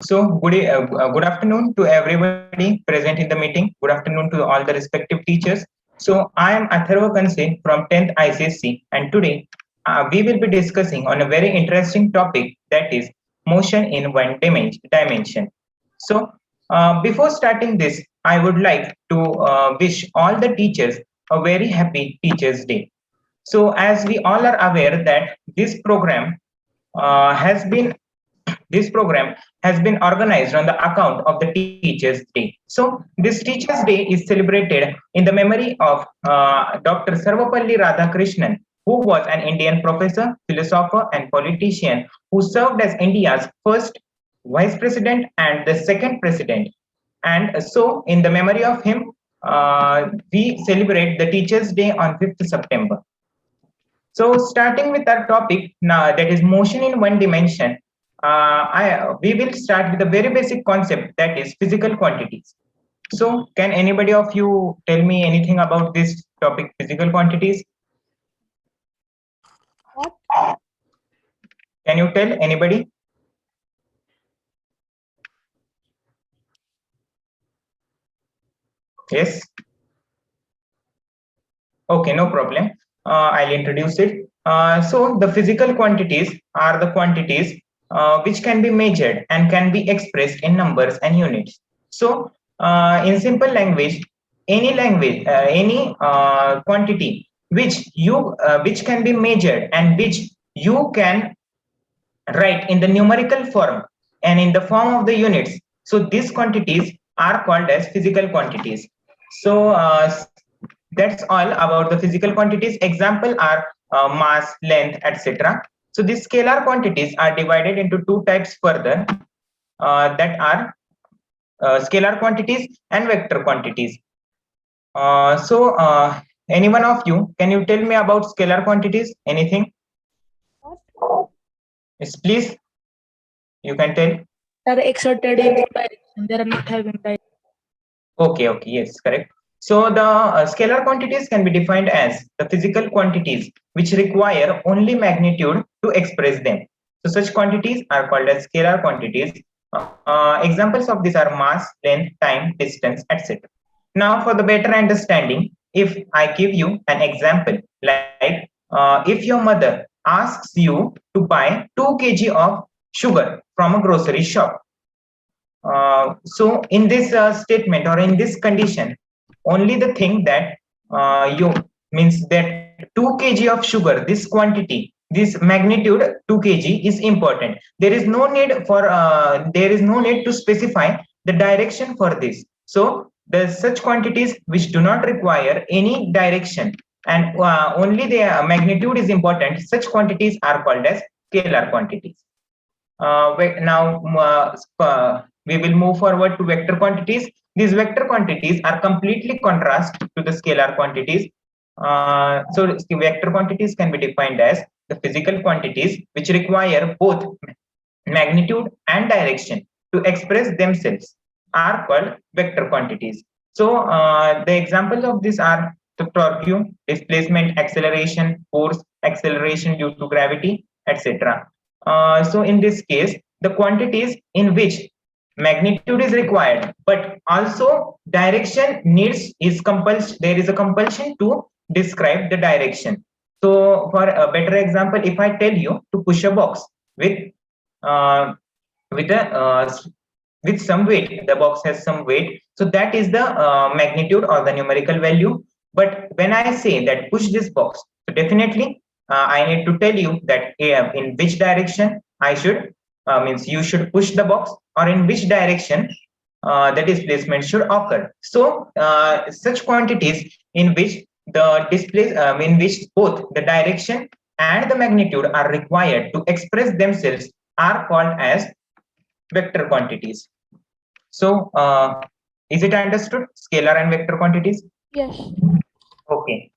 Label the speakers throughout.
Speaker 1: Good afternoon to everybody present in the meeting. Good afternoon to all the respective teachers. So, I am Atharva Kanse from 10th ICSC, and today we will be discussing on a very interesting topic, that is motion in one dimension. So, before starting this, I would like to wish all the teachers a very happy Teachers' Day. So, as we all are aware that uh, has been this program has been organized on the account of the Teachers' Day. So, this Teachers' Day is celebrated in the memory of Dr. Sarvapalli Radhakrishnan, who was an Indian professor, philosopher, and politician who served as India's first vice president and the second president. And so, in the memory of him, we celebrate the Teachers' Day on 5th September. So starting with our topic now, that is motion in one dimension, we will start with a very basic concept, that is physical quantities. So can anybody of you tell me anything about this topic, physical quantities?
Speaker 2: What?
Speaker 1: Can you tell anybody? Yes. Okay, no problem. I'll introduce it. So the physical quantities are the quantities which can be measured and can be expressed in numbers and units. So in simple language, any quantity which can be measured and which you can write in the numerical form and in the form of the units. So these quantities are called as physical quantities. So that's all about the physical quantities. Example are mass, length, etc. So these scalar quantities are divided into two types further, that are scalar quantities and vector quantities. Any one of you, can you tell me about scalar quantities? Anything?
Speaker 2: What?
Speaker 1: Yes, please. You can tell.
Speaker 2: Are exerted in direction. They are not having direction.
Speaker 1: Okay, yes, correct. So the scalar quantities can be defined as the physical quantities which require only magnitude to express them. So such quantities are called as scalar quantities. Examples of these are mass, length, time, distance, etc. Now for the better understanding, if I give you an example, like if your mother asks you to buy 2 kg of sugar from a grocery shop, so in this statement or in this condition, only the thing that you means that 2 kg of sugar, this quantity, this magnitude 2 kg is important. There is no need to specify the direction for this. So the such quantities which do not require any direction and only the magnitude is important, such quantities are called as scalar quantities. We will move forward to vector quantities. These vector quantities are completely contrast to the scalar quantities. So vector quantities can be defined as the physical quantities which require both magnitude and direction to express themselves are called vector quantities. So the examples of this are the torque, displacement, acceleration, force, acceleration due to gravity, etc. So in this case, the quantities in which magnitude is required, but also direction needs is compulsion. There is a compulsion to describe the direction. So for a better example, if I tell you to push a box with uh, with a with some weight, the box has some weight, so that is the magnitude or the numerical value. But when I say that push this box, so definitely I need to tell you that in which direction I should means you should push the box, or in which direction the displacement should occur. So such quantities in which in which both the direction and the magnitude are required to express themselves are called as vector quantities. So is it understood, scalar and vector quantities?
Speaker 2: Yes.
Speaker 1: Okay.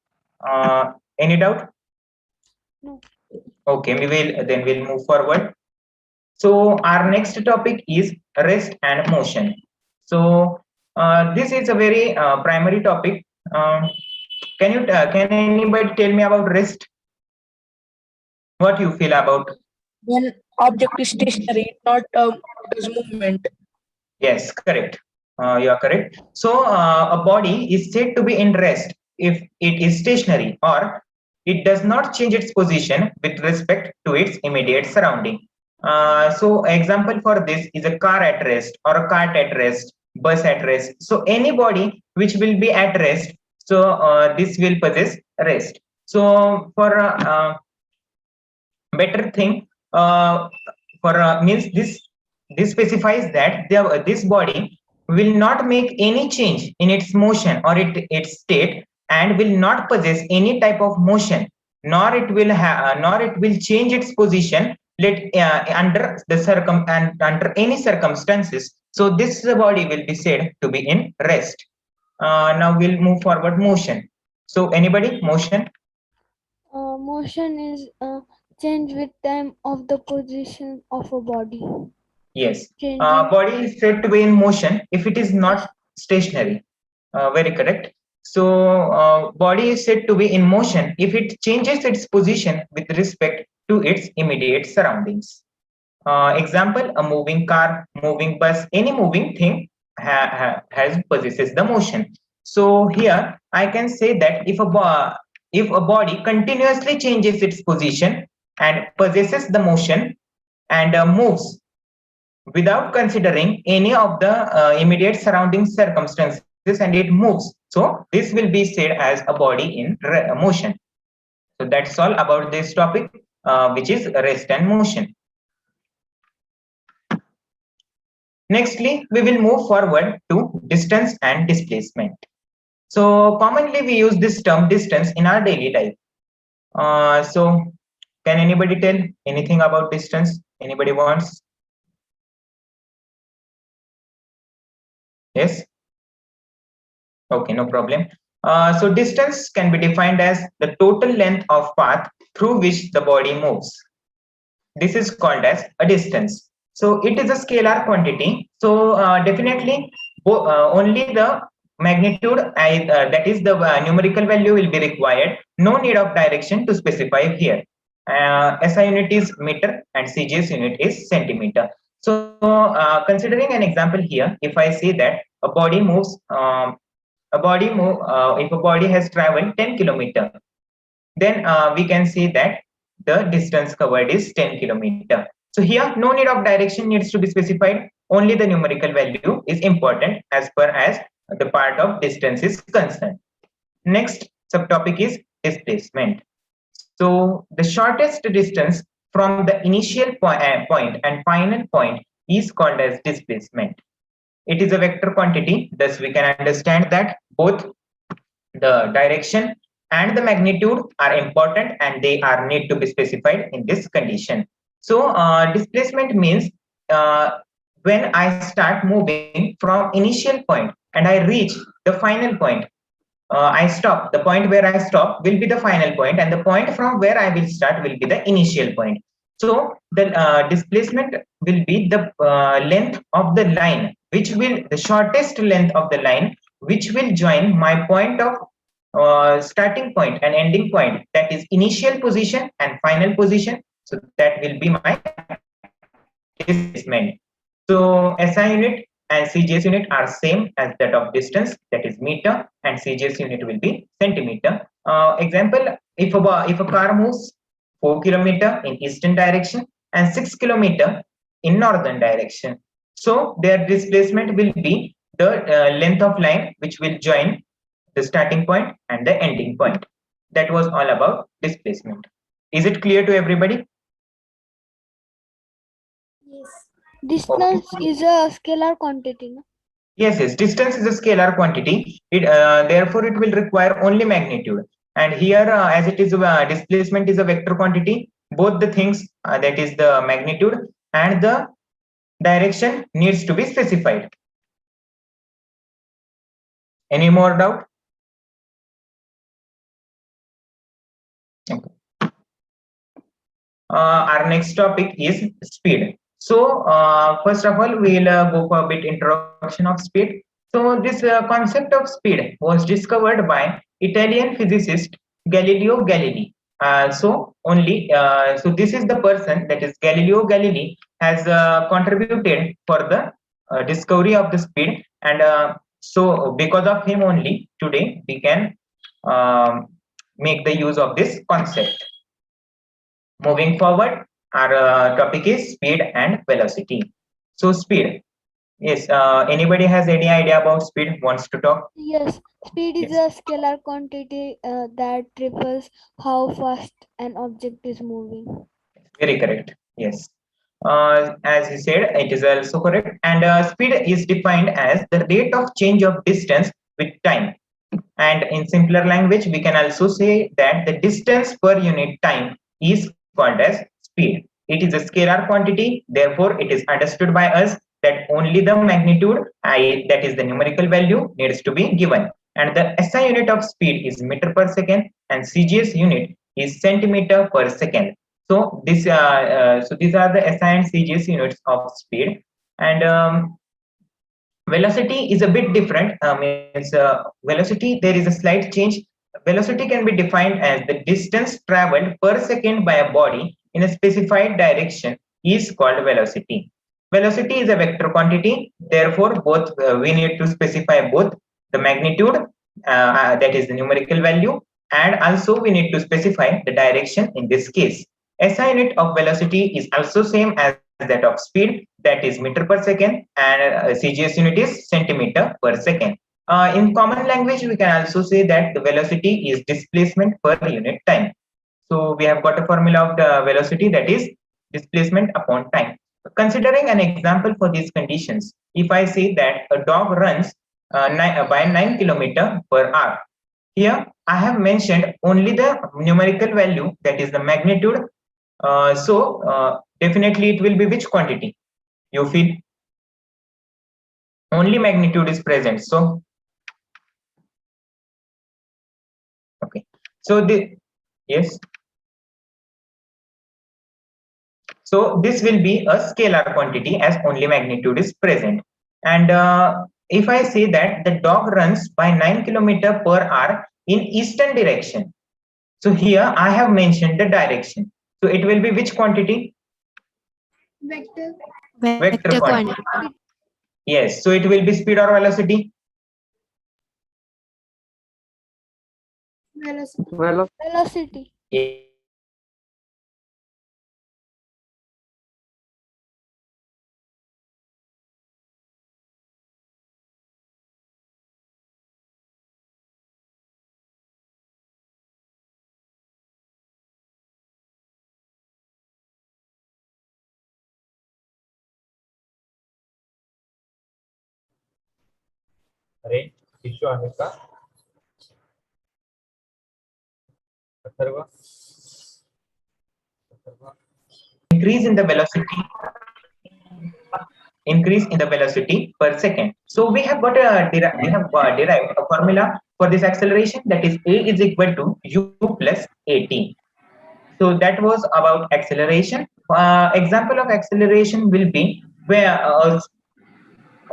Speaker 1: Any doubt?
Speaker 2: No.
Speaker 1: Okay, we'll move forward. So our next topic is rest and motion. So this is a very primary topic. Can anybody tell me about rest? What you feel about?
Speaker 2: When object is stationary, not It is movement.
Speaker 1: Yes, correct. You are correct. So a body is said to be in rest if it is stationary or it does not change its position with respect to its immediate surrounding. So example for this is a car at rest or a cart at rest, bus at rest. So any body which will be at rest, so this will possess rest. So for better thing, for means this specifies that this body will not make any change in its motion or its state, and will not possess any type of motion, nor it will change its position let under the under any circumstances. So this body will be said to be in rest. Now we'll move forward motion. So anybody motion?
Speaker 3: Motion is change with time of the position of a body.
Speaker 1: Yes.
Speaker 3: Changing.
Speaker 1: Body is said to be in motion if it is not stationary. Very correct. So body is said to be in motion if it changes its position with respect to its immediate surroundings. Example: a moving car, moving bus, any moving thing has possesses the motion. So here I can say that if a body continuously changes its position and possesses the motion and moves without considering any of the immediate surrounding circumstances, and it moves, so this will be said as a body in motion. So that's all about this topic, which is rest and motion. Nextly, we will move forward to distance and displacement. So commonly we use this term distance in our daily life. So can anybody tell anything about distance? Anybody wants? Yes. Okay, no problem. So distance can be defined as the total length of path through which the body moves. This is called as a distance. So it is a scalar quantity. So definitely only the magnitude, that is the numerical value, will be required. No need of direction to specify here. SI unit is meter and CGS unit is centimeter. So considering an example here, if I say that a body moves, if a body has traveled 10 kilometer, then we can say that the distance covered is 10 kilometer. So here no need of direction needs to be specified. Only the numerical value is important as far as the part of distance is concerned. Next subtopic is displacement. So the shortest distance from the initial point and final point is called as displacement. It is a vector quantity, thus we can understand that both the direction and the magnitude are important, and they are need to be specified in this condition. So displacement means when I start moving from initial point and I reach the final point, I stop. The point where I stop will be the final point, and the point from where I will start will be the initial point. So the displacement will be the length of the line, the shortest length of the line, which will join my point of starting point and ending point, that is initial position and final position. So that will be my displacement. So SI unit and CGS unit are same as that of distance, that is meter, and CGS unit will be centimeter. Example: if a car moves 4 kilometer in eastern direction and 6 kilometer in northern direction, so their displacement will be the length of line which will join the starting point and the ending point. That was all about displacement. Is it clear to everybody?
Speaker 3: Yes. Distance is a scalar quantity, no?
Speaker 1: Yes, distance is a scalar quantity. Therefore it will require only magnitude. And here, as it is displacement is a vector quantity, both the things, that is the magnitude and the direction, needs to be specified. Any more doubt? Okay. Our next topic is speed. So first of all, we'll go for a bit introduction of speed. So this concept of speed was discovered by Italian physicist Galileo Galilei So this is the person, that is Galileo Galilei, has contributed for the discovery of the speed, and so because of him only today we can um, make the use of this concept. Moving forward, our topic is speed and velocity. So speed, yes. Anybody has any idea about speed? Wants to talk?
Speaker 3: Yes, speed is
Speaker 1: Yes.
Speaker 3: a scalar quantity that refers how fast an object is moving.
Speaker 1: Very correct. Yes. As he said, it is also correct. And speed is defined as the rate of change of distance with time. And in simpler language, we can also say that the distance per unit time is called as speed. It is a scalar quantity, therefore, it is understood by us that only the magnitude, that is the numerical value, needs to be given. And the SI unit of speed is meter per second, and CGS unit is centimeter per second. So so these are the SI and CGS units of speed. And velocity is a bit different. Means velocity, there is a slight change. Velocity can be defined as the distance traveled per second by a body in a specified direction is called velocity. Velocity is a vector quantity. Therefore, both we need to specify both the magnitude, that is the numerical value, and also we need to specify the direction in this case. SI unit of velocity is also same as that of speed, that is meter per second, and CGS unit is centimeter per second. In common language, we can also say that the velocity is displacement per unit time. So we have got a formula of the velocity, that is displacement upon time. Considering an example for these conditions, if I say that a dog runs by 9 kilometer per hour, here I have mentioned only the numerical value, that is the magnitude. Definitely it will be which quantity? You feel only magnitude is present. So okay. So the yes. So this will be a scalar quantity as only magnitude is present. And if I say that the dog runs by 9 kilometer per hour in eastern direction, so here I have mentioned the direction. So it will be which quantity? Vector quantity. Yes. So it will be speed or velocity?
Speaker 3: Velocity.
Speaker 1: Range issue आहे का? Atharva? Increase in the velocity, increase in the velocity per second. So we have got a derived a formula for this acceleration, that is A is equal to U plus AT. So that was about acceleration. Example of acceleration will be where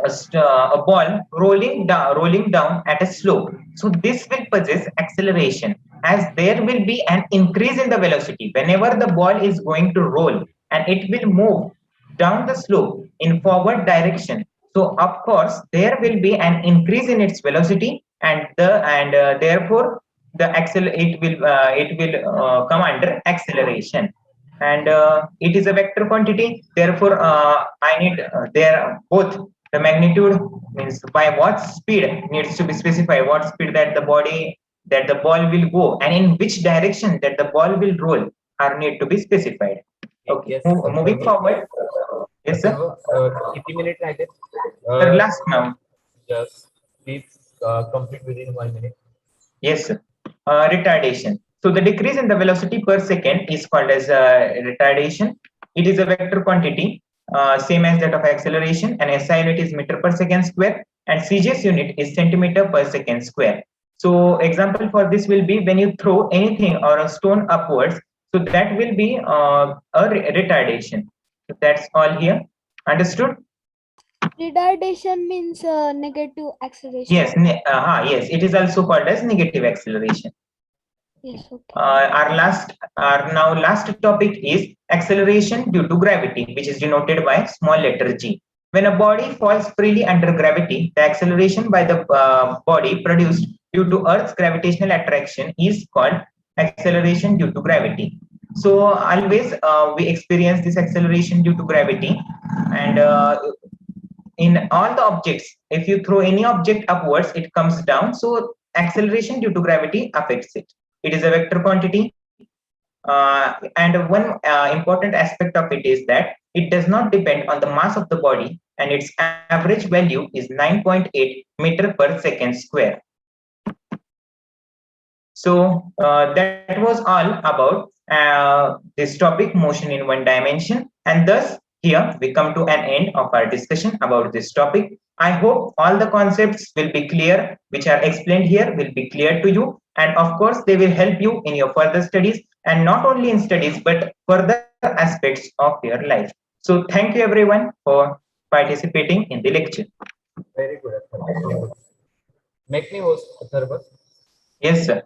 Speaker 1: a ball rolling down at a slope. So this will possess acceleration, as there will be an increase in the velocity whenever the ball is going to roll, and it will move down the slope in forward direction. So of course there will be an increase in its velocity, and therefore it will come under acceleration. And it is a vector quantity, therefore I need there both the magnitude, means by what speed needs to be specified, what speed that the ball will go, and in which direction that the ball will roll are need to be specified. Okay.
Speaker 4: Yes,
Speaker 1: Moving forward. Yes sir.
Speaker 4: किती minute राहिले?
Speaker 1: Sir, last now.
Speaker 4: Just please complete within 1 minute.
Speaker 1: Yes sir. Retardation. So the decrease in the velocity per second is called as retardation. It is a vector quantity, same as that of acceleration, and SI unit is meter per second square, and CGS unit is centimeter per second square. So example for this will be when you throw anything or a stone upwards, so that will be a retardation. So that's all here. Understood?
Speaker 3: Retardation means negative acceleration.
Speaker 1: Yes. Yes. It is also called as negative acceleration.
Speaker 3: Yes, okay.
Speaker 1: Our now last topic is acceleration due to gravity, which is denoted by small letter g. When a body falls freely under gravity, the acceleration by the body produced due to Earth's gravitational attraction is called acceleration due to gravity. So always we experience this acceleration due to gravity, and in all the objects, if you throw any object upwards, it comes down. So acceleration due to gravity affects it. It is a vector quantity. And one important aspect of it is that it does not depend on the mass of the body, and its average value is 9.8 meter per second square. So that was all about this topic, motion in one dimension. And thus here we come to an end of our discussion about this topic. I hope all the concepts will be clear, which are explained here will be clear to you. And of course, they will help you in your further studies, and not only in studies, but further aspects of your life. So thank you everyone for participating in the lecture.
Speaker 4: Very good, Atharva. Make me host, Atharva.
Speaker 1: Yes, sir.